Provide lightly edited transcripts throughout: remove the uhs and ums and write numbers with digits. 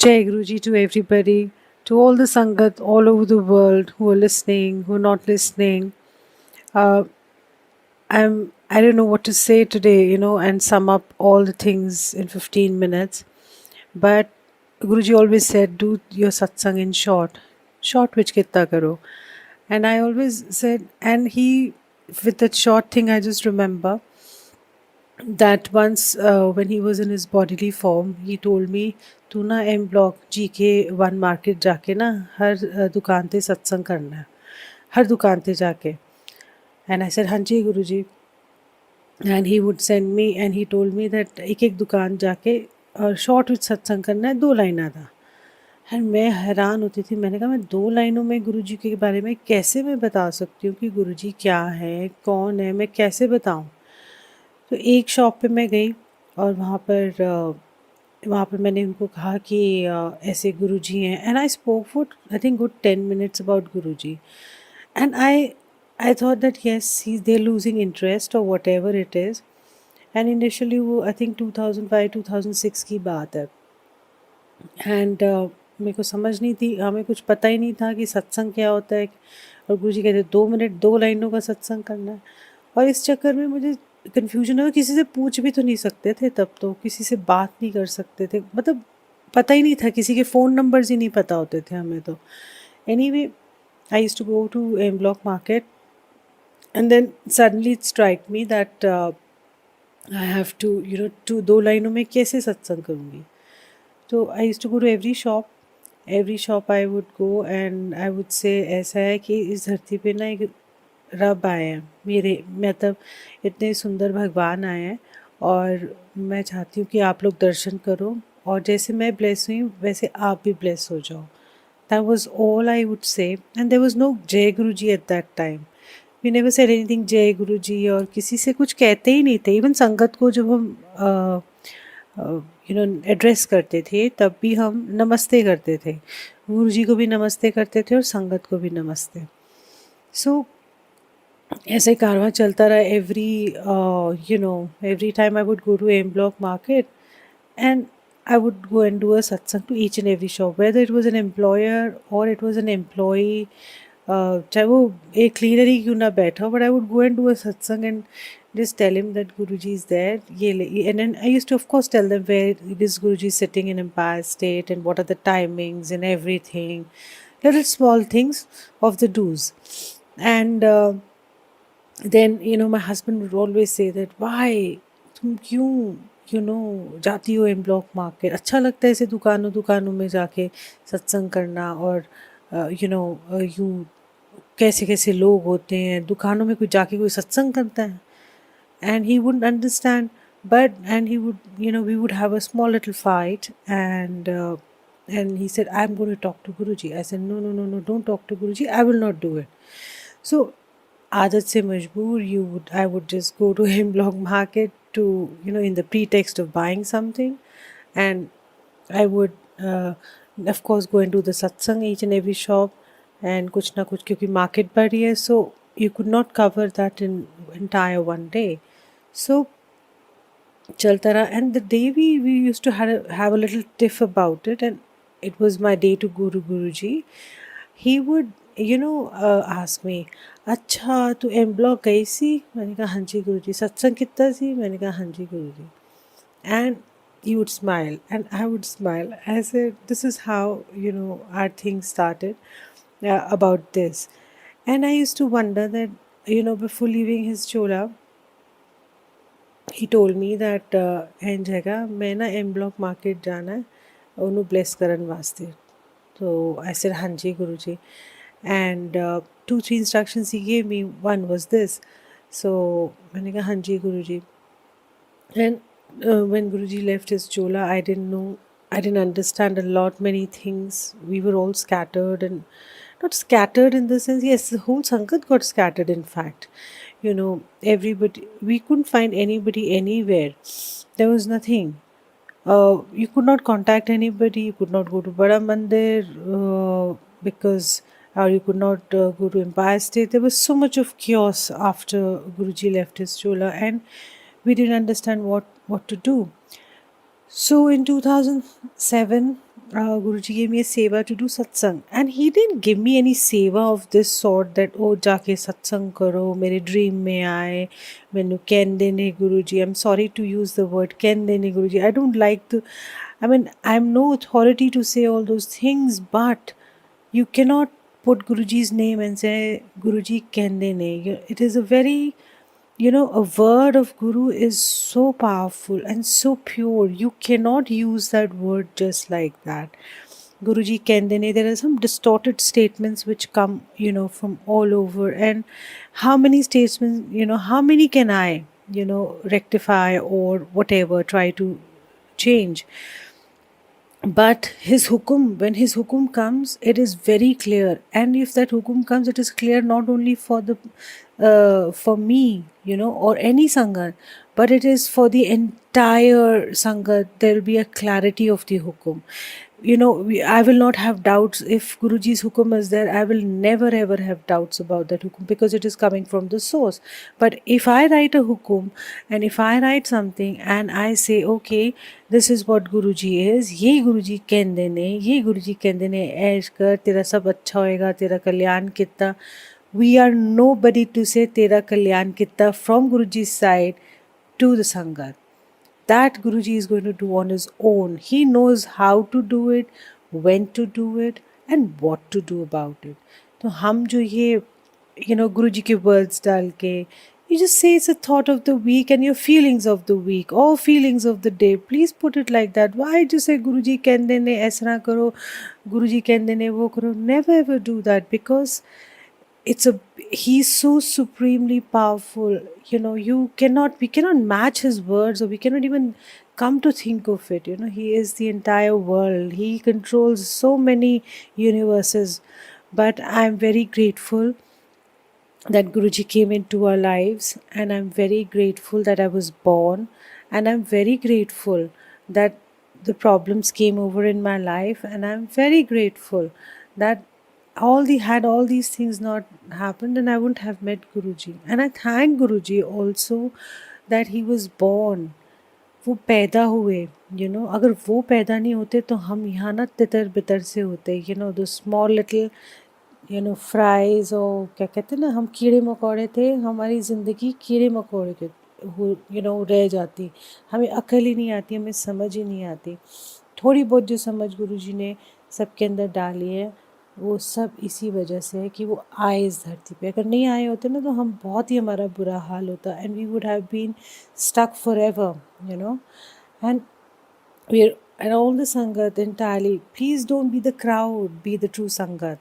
Jai Guruji to everybody, to all the Sangat all over the world who are listening, who are not listening. Uh, I don't know what to say today, and sum up all the things in 15 minutes. But Guruji always said, do your satsang in short. Short which kitta karo. And I always said, and he, with that short thing, I just remember that once when he was in his bodily form, he told me, तू ना M block जी के one market जाके ना हर दुकान पे सत्संग करना है, हर दुकान पे जाके. एंड आई सेड हाँ जी गुरु जी. And he would send me and he told me that एक एक दुकान जाके और शॉर्ट विथ सत्संग करना है, 2 लाइना था. एंड मैं हैरान होती थी. मैंने कहा मैं 2 लाइनों में गुरुजी के बारे में कैसे मैं बता सकती हूँ कि गुरुजी क्या है, कौन है, मैं कैसे बताऊँ. तो एक शॉप पे मैं गई और वहाँ पर मैंने उनको कहा कि ऐसे गुरुजी हैं. And I spoke for I think good 10 minutes about Guruji. And I thought that yes he they losing interest और whatever it is. And initially वो आई थिंक 2005-2006 की बात है. एंड मेरे को समझ नहीं थी, हमें कुछ पता ही नहीं था कि सत्संग क्या होता है. और गुरुजी कहते 2 मिनट 2 लाइनों का सत्संग करना है. और इस चक्कर में मुझे कन्फ्यूजन हो, किसी से पूछ भी तो नहीं सकते थे तब, तो किसी से बात नहीं कर सकते थे, मतलब पता ही नहीं था, किसी के फ़ोन नंबर्स ही नहीं पता होते थे हमें. तो anyway I used to go to M block market and then suddenly it strike me that I have to to 2 लाइनों में कैसे सत्संग करूँगी. तो I used to go to every shop I would go and I would say ऐसा है कि इस धरती पे ना एक रब आए हैं, मेरे मतलब इतने सुंदर भगवान आए हैं और मैं चाहती हूँ कि आप लोग दर्शन करो और जैसे मैं ब्लेस हुई वैसे आप भी ब्लेस हो जाओ. That was all I would say. And there was no Jai Guru ji at that time. We never said anything Jai Guru जी, और किसी से कुछ कहते ही नहीं थे. इवन संगत को जब हम एड्रेस करते थे तब भी हम नमस्ते करते थे. गुरु जी को भी नमस्ते करते थे और संगत को भी नमस्ते. सो ऐसे कारवां चलता रहा. Every time I would go to M block market and I would go and do a satsang to each and every shop, whether it was an employer or it was an employee. चाहे वो एक cleaner ही क्यों ना बैठा, but I would go and do a satsang and just tell him that Guruji is there. And then I used to of course tell them where this Guruji is sitting in Empire State and what are the timings and everything, little small things of the do's. And then my husband would always say that why तुम क्यों जाती हो M block market, अच्छा लगता है ऐसे दुकानों दुकानों में जाके सत्संग करना. और यूँ कैसे कैसे लोग होते हैं दुकानों में, कोई जाके कोई सत्संग करता है. And he wouldn't understand, and he would, we would have a small little fight. And he said, I'm going to talk to Guruji. I said, no, no, no, no, don't talk to Guruji, I will not do it. So आदत से मजबूर I would just go to him block market to in the pretext of buying something. And I would of course go and do the satsang each and every shop. And कुछ ना कुछ, क्योंकि market बड़ी है, so you could not cover that in entire one day. So चलता रहा. And the day we used to have a little tiff about it, and it was my day to go to Guruji. He would ask me, अच्छा तू M block गई सी. मैंने कहा हाँ जी गुरुजी. सत्संग कितना सी. मैंने कहा हाँ जी गुरुजी. And he would smile and I would smile. I said, this is how our thing started about this. And I used to wonder that before leaving his chola, he told me that एन जगह मैं ना M block market जाना है उन्होंने bless करन वास्ते. तो I said हाँ जी गुरुजी. And 2-3 instructions he gave me. One was this. So मैंने कहा हाँ जी गुरुजी. And when Guruji left his chola, I didn't understand a lot, many things. We were all scattered, and not scattered in the sense, yes, the whole Sangat got scattered, in fact. Everybody, we couldn't find anybody anywhere. There was nothing. You could not contact anybody, you could not go to Bada Mandir because, or you could not go to Empire State. There was so much of chaos after Guruji left his chola, and we didn't understand what to do. So in 2007, Guruji gave me a seva to do satsang, and he didn't give me any seva of this sort that oh jaake satsang karo, mere dream mein aaye, mainu ken dene Guruji. I'm sorry to use the word ken dene Guruji. I don't like to. I mean, I'm no authority to say all those things, but you cannot put Guruji's name and say Guruji ken dene. It is a very, a word of Guru is so powerful and so pure. You cannot use that word just like that. Guruji Kendene, there are some distorted statements which come, from all over. And how many statements, how many can I, rectify or whatever, try to change? But his hukum, when his hukum comes, it is very clear. And if that hukum comes, it is clear not only for the for me, or any sangat, but it is for the entire sangat. There will be a clarity of the hukum. I will not have doubts if Guruji's hukum is there. I will never ever have doubts about that hukum because it is coming from the source. But if I write a hukum and if I write something and I say, okay, this is what Guruji is, ye Guruji कहते ने, ये गुरुजी कहते ने, ऐश कर, तेरा सब अच्छा होएगा, तेरा कल्याण कितना. We are nobody to say तेरा कल्याण कितना from Guruji's side to the Sangat. That Guruji is going to do on his own. He knows how to do it, when to do it, and what to do about it. तो हम जो ये Guruji के words डाल के, you just say it's a thought of the week and your feelings of the week or feelings of the day. Please put it like that. Why just say Guruji कहते ने ऐसा ना करो, Guruji कहते ने वो करो? Never ever do that, because he's so supremely powerful. We cannot match his words, or we cannot even come to think of it. He is the entire world. He controls so many universes. But I'm very grateful that Guruji came into our lives, and I'm very grateful that I was born, and I'm very grateful that the problems came over in my life, and I'm very grateful that had all these things not happened, and I wouldn't have met Guruji. And I thank Guruji also that he was born. वो पैदा हुए, अगर वो पैदा नहीं होते तो हम यहाँ ना तितर बितर से होते, द स्मॉल लिटिल फ्राइज, और क्या कहते हैं ना, हम कीड़े मकोड़े थे, हमारी ज़िंदगी कीड़े मकोड़े के रह जाती. हमें अकल ही नहीं आती, हमें समझ ही नहीं आती. थोड़ी बहुत जो समझ गुरुजी ने सबके अंदर डाली है, वो सब इसी वजह से है कि वो आए इस धरती पे. अगर नहीं आए होते ना तो हम बहुत ही, हमारा बुरा हाल होता, and we would have been stuck forever, and and all the sangat entirely. Please don't be the crowd, be the true sangat.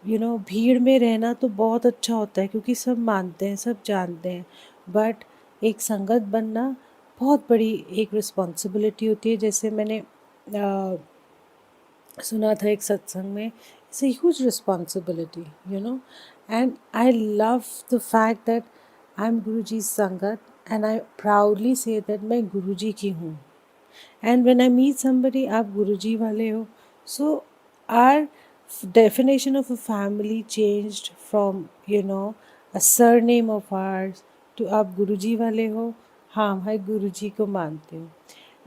भीड़ में रहना तो बहुत अच्छा होता है क्योंकि सब मानते हैं, सब जानते हैं, बट एक संगत बनना बहुत बड़ी एक रिस्पॉन्सिबिलिटी होती है. जैसे मैंने सुना था एक सत्संग में, it's a huge responsibility, and I love the fact that I'm Guruji's Sangat, and I proudly say that मैं गुरुजी की हूँ. And when I meet somebody, आप गुरुजी वाले हो, so our definition of a family changed from a surname of ours to आप गुरुजी वाले हो, हाँ मैं गुरुजी को मानती हूँ.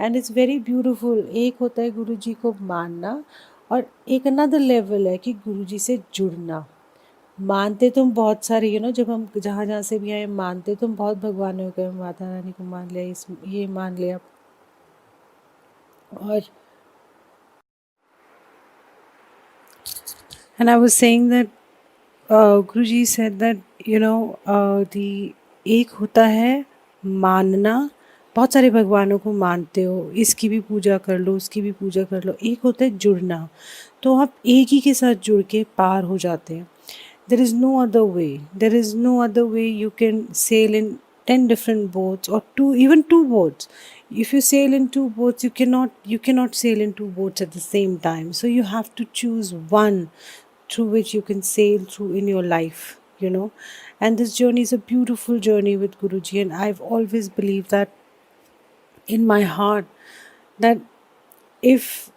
And it's very beautiful. एक होता है गुरुजी को मानना, और एक अनदर लेवल है कि गुरुजी से जुड़ना. मानते तुम बहुत सारे, जब हम जहाँ जहाँ से भी आए मानते तुम बहुत भगवानों को, माता रानी को मान लिया, ये मान लिया. और and I was saying that Guruji said that the एक होता है मानना, बहुत सारे भगवानों को मानते हो, इसकी भी पूजा कर लो, उसकी भी पूजा कर लो. एक होता है जुड़ना, तो आप एक ही के साथ जुड़ के पार हो जाते हैं. There is no other way. There is no other way you can sail in 10 different boats, or even two boats. If you sail in two boats, you cannot sail in two boats at the same time. So you have to choose one through which you can sail through in your life, And this journey is a beautiful journey with Guruji, and I've always believed that in my heart that if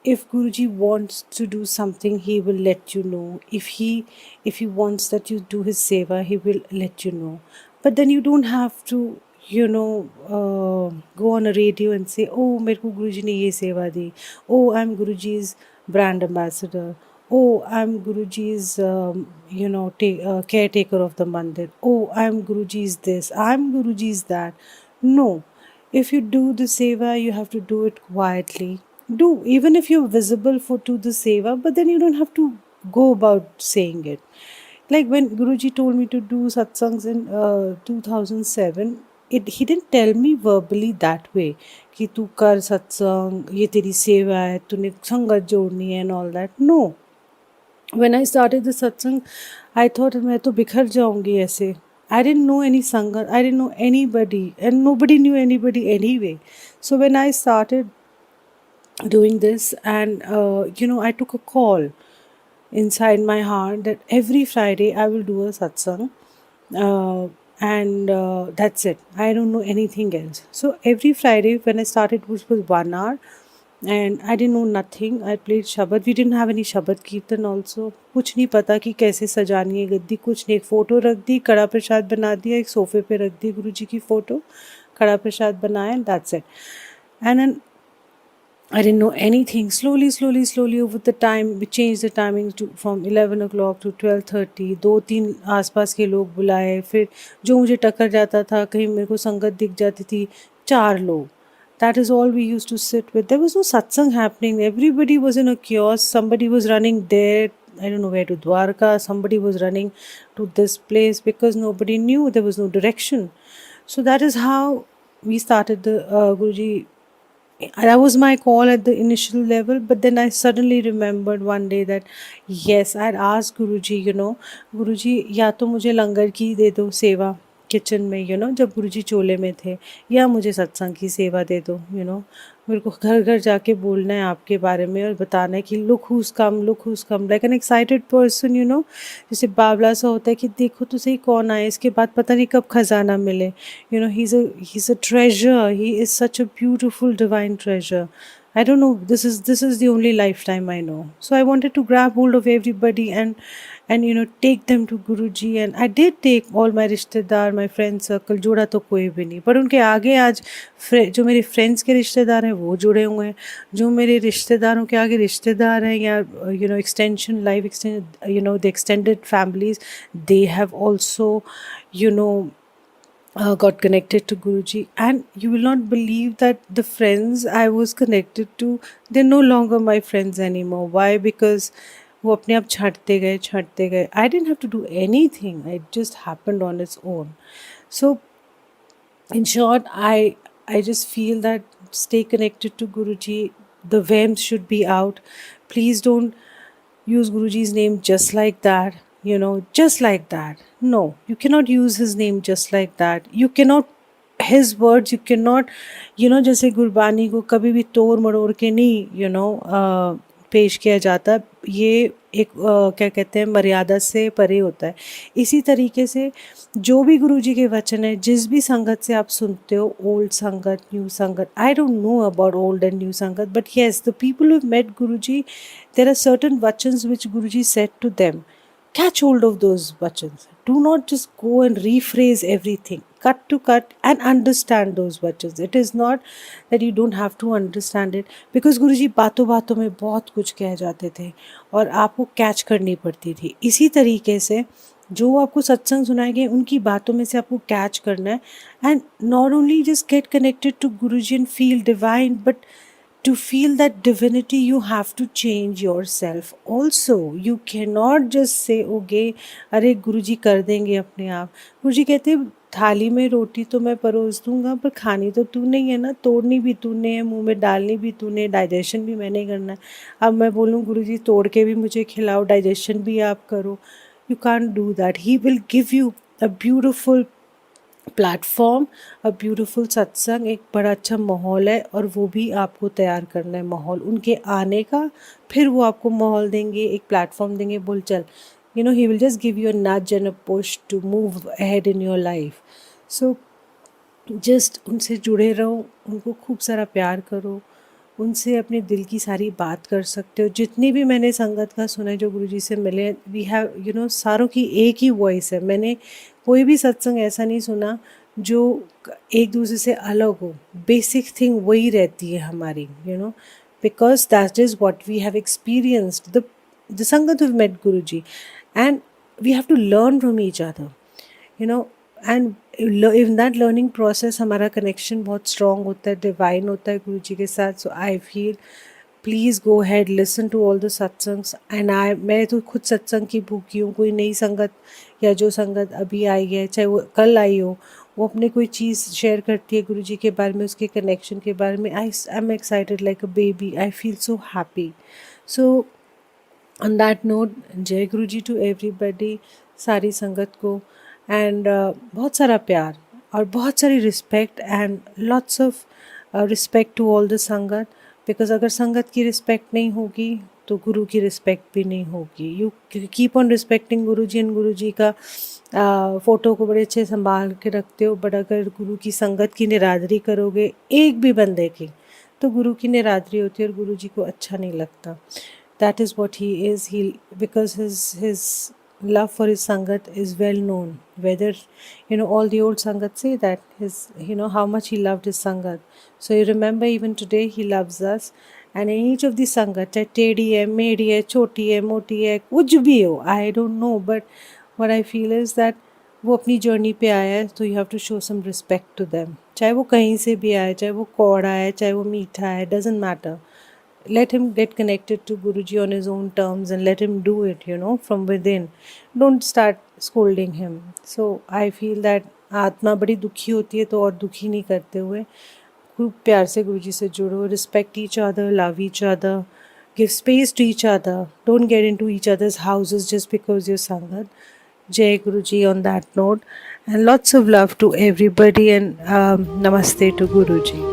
Guruji wants to do something, he will let you know. If he wants that you do his seva, he will let you know. But then you don't have to, go on a radio and say, oh, मेरे को गुरुजी ने ये सेवा दी. Oh, I'm Guruji's brand ambassador. Oh, I'm Guruji's, caretaker of the mandir. Oh, I'm Guruji's this. I'm Guruji's that. No. If you do the seva, you have to do it quietly. Do, even if you're visible for to the seva, but then you don't have to go about saying it. Like when Guruji told me to do satsangs in 2007, he didn't tell me verbally that way कि तू कर सत्संग, ये तेरी सेवा है, तूने संगत जोड़नी है and all that. No. When I started the satsang, I thought मैं तो बिखर जाऊंगी ऐसे. I didn't know any sangat, I didn't know anybody, and nobody knew anybody anyway. So when I started doing this, and I took a call inside my heart that every Friday I will do a satsang, and that's it. I don't know anything else. So every Friday when I started, which was 1 hour, and I didn't know nothing. I played Shabad. We didn't have any Shabad Kirtan also. कुछ नहीं पता कि कैसे सजानी है गद्दी, कुछ नहीं. एक photo रख दी, कड़ा प्रसाद बना दिया, एक सोफ़े पे रख दी गुरुजी की फ़ोटो, कड़ा प्रसाद बनाया, and that's it. And then I didn't know anything. Slowly over the time, we changed the timing from 11 o'clock to 12:30. 2-3 आसपास के लोग बुलाए. फिर जो मुझे टक्कर जाता था, कहीं मेरे को संगत दिख जाती थी, 4 लोग. That is all we used to sit with. There was no satsang happening. Everybody was in a kiosk. Somebody was running there. I don't know where, to Dwarka. Somebody was running to this place because nobody knew. There was no direction. So that is how we started the Guruji. That was my call at the initial level, but then I suddenly remembered one day that yes, I had asked Guruji, Guruji, या तो मुझे लंगर की दे दो सेवा kitchen में, जब गुरुजी चोले में थे, या मुझे सत्संग की सेवा दे दो, मेरे को घर घर जाके बोलना है आपके बारे में और बताना है कि look who's come like an excited person, जैसे बावला सा होता है कि देखो तो सही कौन आए, इसके बाद पता नहीं कब खजाना मिले. He is a treasure, he is such a beautiful divine treasure. I don't know. This is the only lifetime I know. So I wanted to grab hold of everybody and take them to Guruji. And I did take all my रिश्तेदार, my friend circle. जोड़ा तो कोई भी नहीं, पर उनके आगे आज जो मेरे फ्रेंड्स के रिश्तेदार हैं वो जुड़े हुए हैं. जो मेरे रिश्तेदारों के आगे रिश्तेदार हैं, या extension life extended, the extended families, they have also got connected to Guruji. And you will not believe that the friends I was connected to, they're no longer my friends anymore. Why? Because वो अपने आप छँटते गए. I didn't have to do anything. It just happened on its own. So in short, I just feel that stay connected to Guruji. The vehms should be out. Please don't use Guruji's name just like that. Just like that. No, you cannot use his name just like that. You cannot, his words, you cannot, जैसे गुरबानी को कभी भी तोड़ मरोड़ के नहीं, पेश किया जाता. ये एक क्या कहते हैं, मर्यादा से परे होता है. इसी तरीके से जो भी गुरुजी के वचन है, जिस भी संगत से आप सुनते हो, old sangat, new sangat, I don't know about old and new sangat, but yes, the people who met Guruji, there are certain vachans which गुरुजी said to them. Catch hold of those vachans. Do not just go and rephrase everything. Cut to cut and understand those vachans. It is not that you don't have to understand it, because गुरुजी बातों बातों में बहुत कुछ कह जाते थे और आपको कैच करनी पड़ती थी. इसी तरीके से जो आपको सत्संग सुनाएंगे, उनकी बातों में से आपको कैच करना है. And not only just get connected to Guruji and feel divine, but to feel that divinity, you have to change yourself also. You cannot just say, okay, अरे गुरुजी कर देंगे अपने आप. गुरुजी कहते हैं, थाली में रोटी तो मैं परोस दूंगा, पर खानी तो तू नहीं है ना, तोड़नी भी तूने है, मुंह में डालनी भी तूने, डाइजेशन भी मैंने करना है. अब मैं बोलूँ गुरुजी तोड़ के भी मुझे खिलाओ, डाइजेशन भी आप करो, you can't do that. He will give you a beautiful platform, a beautiful सत्संग, एक बड़ा अच्छा माहौल है, और वो भी आपको तैयार करना है माहौल उनके आने का. फिर वो आपको माहौल देंगे, एक प्लेटफॉर्म देंगे, बोल चल, he will just give you a nudge and a push to move ahead in your life. So just उनसे जुड़े रहो, उनको खूब सारा प्यार करो, उनसे अपने दिल की सारी बात कर सकते हो. जितनी भी मैंने संगत का सुना है जो गुरुजी से मिले, वी हैव सारों की एक ही वॉइस है. मैंने कोई भी सत्संग ऐसा नहीं सुना जो एक दूसरे से अलग हो, बेसिक थिंग वही रहती है हमारी, because that is what we have experienced the sangat of met Guru ji, and we have to learn from each other, and in that learning process हमारा कनेक्शन बहुत स्ट्रॉन्ग होता है, डिवाइन होता है गुरु जी के साथ. So I feel please go head listen to all the satsangs. And मैं तो खुद सत्संग की भूखी हूँ. कोई नई संगत या जो संगत अभी आई है, चाहे वो कल आई हो, वो अपने कोई चीज़ शेयर करती है गुरु जी के बारे में, उसके कनेक्शन के बारे में, I am excited like a baby. I feel so happy. So on that note, जय गुरु जी टू एवरीबडी, सारी संगत को. एंड बहुत सारा प्यार और बहुत सारी respect and lots of respect to all the sangat. Because अगर संगत की रिस्पेक्ट नहीं होगी तो गुरु की रिस्पेक्ट भी नहीं होगी. You keep on respecting Guru ji, and गुरु जी का फ़ोटो को बड़े अच्छे संभाल के रखते हो, बट अगर गुरु की संगत की निरादरी करोगे एक भी बंदे की, तो गुरु की निरादरी होती है और गुरु जी को अच्छा नहीं लगता. That is what he is. Because his love for his sangat is well known. Whether all the old sangat say that his how much he loved his sangat. So you remember even today he loves us. And in each of the sangat, चाहे टेढ़ी है, मेढ़ी है, छोटी है, मोटी है, कुछ भी हो, I don't know, but what I feel is that वो अपनी जर्नी पे आया है, तो you have to show some respect to them. चाहे वो कहीं से भी आए, चाहे वो कौड़ा है, चाहे वो मीठा है, doesn't matter. Let him get connected to Guruji on his own terms and let him do it, from within. Don't start scolding him. So I feel that आत्मा बड़ी दुखी होती है, तो और दुखी नहीं करते हुए खूब प्यार से गुरुजी से जुड़ो. Respect each other, love each other, give space to each other. Don't get into each other's houses just because you're Sangat. Jai Guruji on that note. And lots of love to everybody, and namaste to Guruji.